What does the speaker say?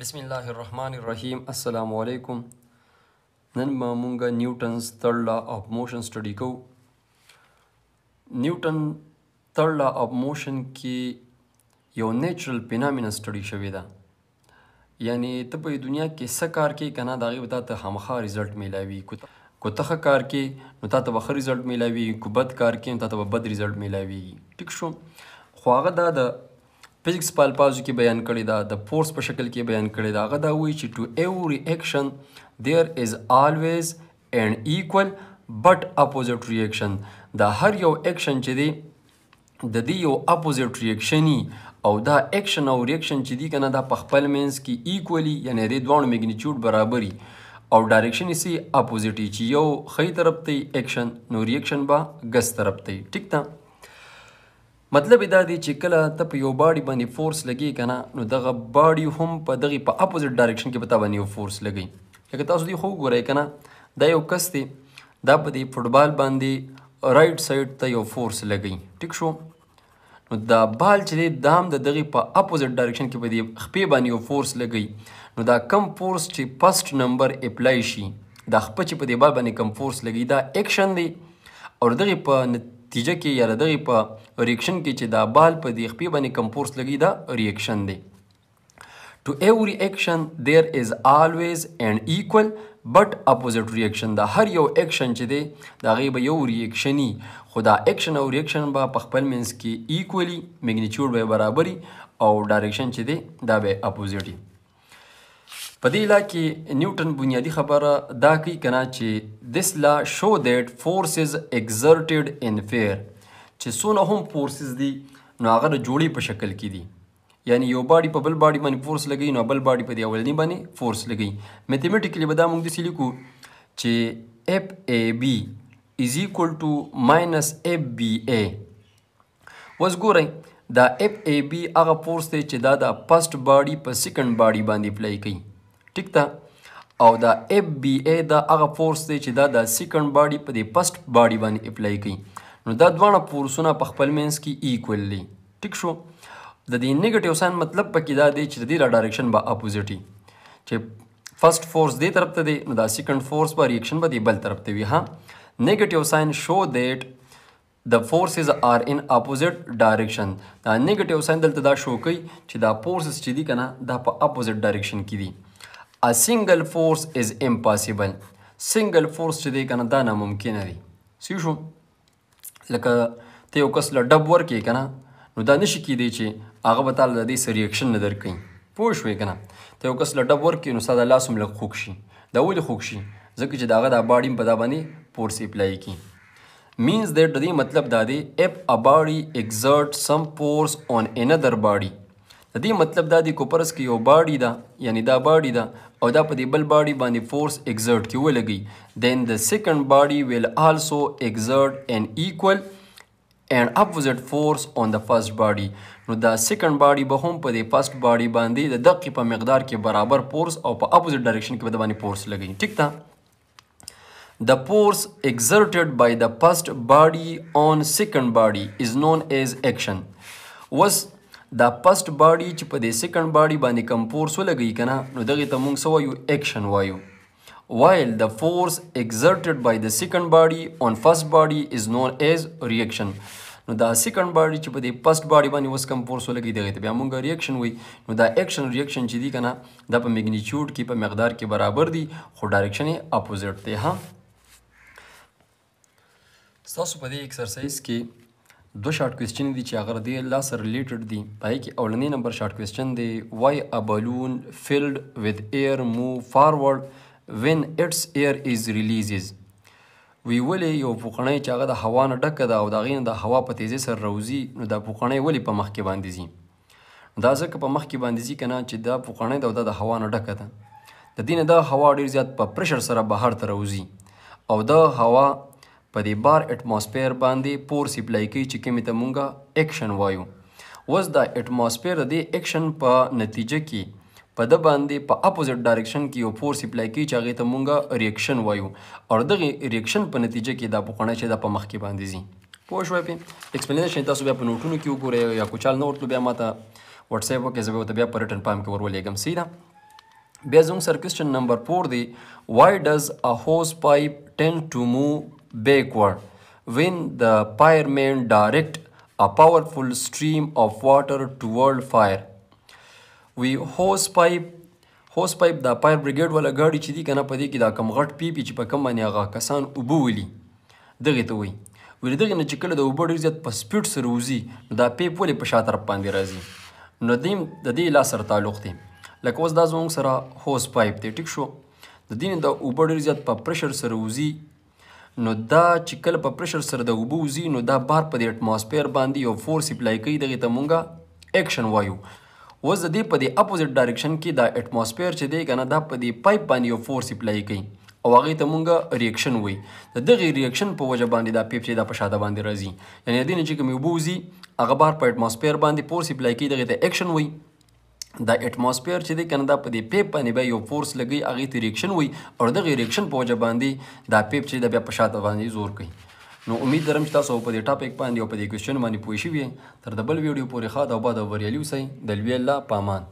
بسم الله الرحمن الرحیم. السلام علیکم. نن به مونږ نیوټنز تھرډ لا اف موشن سټډي کوو. نیوټن تھرډ لا اف موشن کې یو نیچرل فینامینه سټډي شوې ده. یعنی ته په دنیا کې څه کار کې کنه د هغې به تا ته خامخا رزلټ میلاوي. کو ته ښه کار کې نو تا ته به ښه رزلټ میلاوي، کو بد کار کې نو تا ته به بد رزلټ میلاویږي. ټیک شو. خو هغه دا د فزیکس په الفاظو کې بیان کړی دا، د فورس په شکل کې بیان کړی دا. هغه دا وایي چې ټو ایوری ایکشن دیر از آلویز ان ایکول بټ اپوزیټ ریاکشن. دا هر یو ایکشن چې دی د دې یو اپوزیټ ریاکشن او دا ایکشن او ریاکشن چې دی کنه دا په خپل منځ کې ایکولی یعنی د دواړو میګنیچیوډ برابري او ډایرکشن یې سي اپوزیټ چې یو ښی طرف ته ایکشن نو ریاکشن به ګس طرف ته. ټیک ده. مطلب دا دی چې کله ته په یو باډي باندې فورس لګي کنه نو دغه باډي هم په دغه په اپوزیټ ډایرکشن کې به تا باندې یو فورس لګي. لکه تاسو دې خو وګورئ کنه دا یو کس دی، دا په دې فوټبال باندې رایټ سایډ ته یو فورس لګي. ټیک شو. نو دا بال چې دی دا هم د دغه په اپوزیټ ډایرکشن کې به دې خپې باندې یو فورس لګي. نو دا کم فورس چې فرست نمبر اپلای شي دا خپه چې په دې بال باندې کم فورس لګي دا ایکشن دی او دغه په نتیجه کې یا دغه په ریاکشن کې چې دا بال په دې خپې باندې کم فورس لګي دا ریاکشن دی. To every action there is always an equal but opposite reaction. دا هر یو ایکشن چې دی دا هغې به یو ریاکشني، خو دا ایکشن او ریاکشن به په خپل منځ کې ایکولی میګنیچیوډ به برابري او ډایرکشن چې دی دا به اپوزیټ وي. په دې لا کې نیوټن بنیادي خبره دا کوي کنه چې this law show that forces exerted in pair چې څونه هم فورسز دي نو هغه د جوړې په شکل کې دي. یعنی یو باډي په بل باډي باندې فورس لګوي نو بل باډي په دې اولني باندې فورس لګوي. میتھمیټیکلی به دا موږ داسې لیکو چې اف ای بی از ایکول ټو ماینس اف بی ای. اوس ګورئ دا اف ای بی هغه فورس دی چې دا د فرست باډي په سیکنډ باډي باندې اپلای کوي. ټیک ده. او دا اف بی ای دا هغه فورس دی چې دا د سیکنډ باډي په دې فرست باډي باندې اپلای کوي. نو دا دواړه فورسونه په خپل منځ کې ایکول دي. ټیک شو. د دې نیګیټیو ساین مطلب پکې دا دی چې د دې ډایرکشن به اپوزیټ وي. چې فرست فورس دې طرف ته دی نو دا سیکنډ فورس به ریاکشن به دې بل طرف ته وي. ها نیګیټیو ساین شو دیټ د فورسز آر ان اپوزیټ ډایرکشن. دا نیګیټیو ساین دلته دا شو کوي چې دا فورسز چې دي کنه دا په اپوزیټ ډایرکشن کې دي. A single force is impossible. سنگل فورس چې دی کنه دا ناممکنه دی. سی شو. لکه ته یو کس له ډب ورکې کنه نو دا نشي کیدی چې هغه به تعالی د دې سره ریاکشن نه درکوي. پوه شوې کنه ته یو کس له ډب ورکې نو ستا د لاس هم لږ خوږ شي. دا ولې خوږ شي؟ ځکه چې د هغه دا باډي په دا باندې فورس اپلای کړي. مینز دیټ د دې مطلب دا دی if a body exerts some force on another body. د دې مطلب دا دی کو پرس کې یو باډي ده یعنی دا باډي ده او دا په دې بل باډي باندې فورس ایگزرټ کې ولګي then the second body will also exert an equal and opposite force on the first body. نو دا سیکنډ باډي به هم په دې فرست باډي باندې د دقې په مقدار کې برابر فورس او په اپوزیټ ډایرکشن کې به د باندې فورس لګوي. ټیک ده. The force exerted by the first body on second body is known as action. was دا فرست باډي چې په دې سیکنډ باډي باندې کم فورس ولګوي کنه نو دغې ته موږ څه وایو؟ ایکشن وایو. while the force exerted by the second body on first body is known as reaction. نو دا سیکنډ باډي چې په دې فرست باډي باندې اوس کم فورس ولګي دغې ته بیا موږ ریاکشن وایي. نو دا ایکشن ریاکشن چې دي کنه دا په میګنیچیوډ کې په مقدار کې برابر دي خو ډایرکشن یې اپوزیټ دی. ها ستاسو په دې ایکسرسایز کې دو شارټ کوېسچن دي چې هغه د لا سره ریلیټډ دي. په هغې کې اولنی نمبر شارټ کوېسچن دی why a balloon filled with air move forward when its air is releases. وی ولې یو پوکڼی چې هغه د هوا نه ډکه ده او د هغې نه د هوا په تیزۍ سره راوځي نو دا پوکڼی ولې په مخکې باندې ځي؟ دا ځکه په مخکې باندې ځي که نه چې دا پوکڼی ده او دا د هوا نه ډکه ده. د دې نه دا هوا ډېر زیات په پریشر سره بهر ته راوځي او دا هوا په دې بار اټماسفیر باندې فورس اپلای کوي چې کومې ته مونږه ایکشن وایو. اوس دا اټماسفیر د دې ایکشن په نتیجه کې په ده باندې په اپوزیټ ډایرکشن کې یو فورس اپلای کوي چې هغې ته مونږه ریاکشن وایو او دغې ریاکشن په نتیجه کې دا پوکڼی چې دا په مخکې باندې ځي. پوه شوی پې؟ ایکسپلینیشن تاسو بیا په نوټونو کې وګورئ یا کوچال نه ورتلو بیا ما ته وټساپ وکړئ زه به ورته بیا په ریټن فارم کې ور ولېږم. صحیح ده. بیا زموږ سره کوېسچن نمبر 4 دی why does a hose pipe tend to move backward when the firemen direct a powerful stream of water toward fire وی هوس پایپ دا فایر بریګیډ والا ګاډي چې دي که نه په دې کې دا کم غټ پیپي چې په کم باندې هغه کسان اوبه ولي دغې ته وایي ویل دغې نه چې کله د اوبه ډېر زیات په سپیډ سره وځي نو دا پیپ ولې په شا طرف باندې راځي نو د دې لا سره تعلق دی لکه اوس دا زموږ سره هوس پایپ دی ټیک شو د دې نه د اوبه ډېر زیات په پریشر سره وځي نو دا چې کله په پریشر سره د اوبه وځي نو دا بار په دې اټماسفیر باندې یو فورس اپلای کوي دغې ته مونږه ایکشن وایو اوس د دې په دې اپوزیټ ډایرکشن کې دا اټماسفیر چې دی که نه دا په دې پایپ باندې یو فورس اپلای کوي او هغې ته مونږ ریاکشن وایي د دغې ریاکشن په وجه باندې دا پیپ چې دا په شاته باندې راځي یعنې د دې نه چې کومې اوبه وځي هغه بار په اټماسفیر باندې فورس اپلای کوي دغې ته ایکشن وایي دا اټماسفیر چې دی که نه دا په دې پیپ باندې بیا یو فورس لګوي هغې ته ریاکشن وایي او دغې ریاکشن په وجه باندې دا پیپ چې دا بیا په شاته باندې زور کوي نو امید لرم چې تاسو په دې ټاپک باندې او په دې کوېسچن باندې پوه شوي تر د بل ویډیو پورې ښه او باد او بریالي اوسئ د لوی الله په امان